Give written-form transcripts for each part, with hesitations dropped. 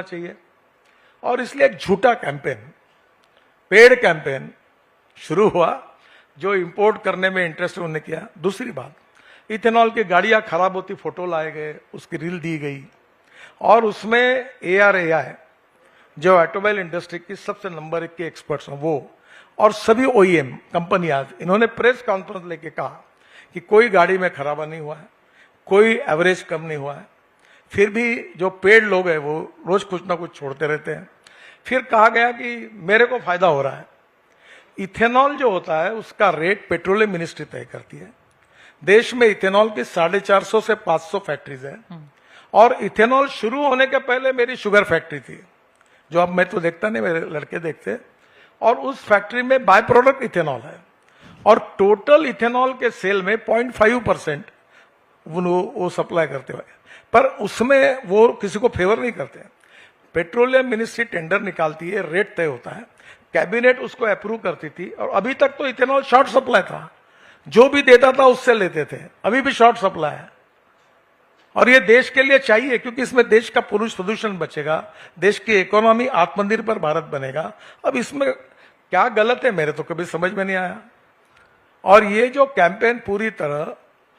चाहिए। और इसलिए एक झूठा कैंपेन, पेड कैंपेन शुरू हुआ जो इंपोर्ट करने में इंटरेस्ट उन्होंने किया। दूसरी बात, इथेनॉल की गाड़ियां खराब होती फोटो लाए गए, उसकी रील दी गई और उसमें ARAI जो ऑटोमोबाइल इंडस्ट्री की सबसे नंबर 1 के एक्सपर्ट्स हैं वो और सभी OEM कंपनियां, इन्होंने प्रेस कॉन्फ्रेंस लेके कहा कि कोई गाड़ी में खराबा नहीं हुआ है, कोई एवरेज कम नहीं हुआ है। फिर भी जो पेड लोग हैं वो रोज कुछ ना कुछ छोड़ते रहते हैं। फिर कहा गया कि मेरे को फायदा हो रहा है। इथेनॉल जो होता है उसका रेट पेट्रोलियम मिनिस्ट्री तय करती है। देश में इथेनॉल की 450 से 500 फैक्ट्रीज है और इथेनॉल शुरू होने के पहले मेरी शुगर फैक्ट्री थी, जो अब मैं तो देखता नहीं, मेरे लड़के देखते, और उस फैक्ट्री में बाय प्रोडक्ट इथेनॉल है और टोटल इथेनॉल के सेल में 0.5% वो सप्लाई करते हुए, पर उसमें वो किसी को फेवर नहीं करते। पेट्रोलियम मिनिस्ट्री टेंडर निकालती है, रेट तय होता है, कैबिनेट उसको अप्रूव करती थी और अभी तक तो इथेनॉल शॉर्ट सप्लाई था, जो भी देता था उससे लेते थे, अभी भी शॉर्ट सप्लाई है। और ये देश के लिए चाहिए क्योंकि इसमें देश का प्रदूषण बचेगा, देश की इकोनॉमी आत्मनिर्भर भारत बनेगा। अब इसमें क्या गलत है, मेरे तो कभी समझ में नहीं आया। और ये जो कैंपेन पूरी तरह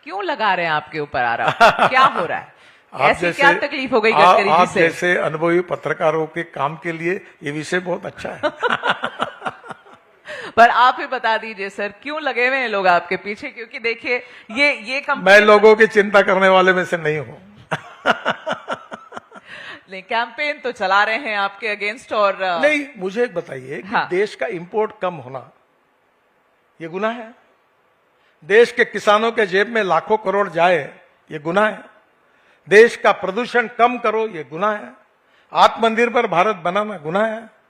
क्यों लगा रहे हैं आपके ऊपर आ रहा, क्या हो रहा है? ऐसी क्या तकलीफ हो गई गडकरी जी आप से? जैसे अनुभवी पत्रकारों के काम के लिए ये विषय बहुत अच्छा है। पर आप ही बता दीजिए सर, क्यों लगे हुए हैं लोग आपके पीछे? क्योंकि देखिए ये मैं लोगों की चिंता करने वाले में से नहीं हूं। नहीं, कैंपेन तो चला रहे हैं आपके अगेंस्ट। और नहीं, मुझे एक बताइए कि हाँ। देश का इंपोर्ट कम होना ये गुनाह है? देश के किसानों के जेब में लाखों करोड़ जाए ये गुनाह है? देश का प्रदूषण कम करो ये गुनाह है? आत्मनिर्भर भारत बनाना गुनाह है?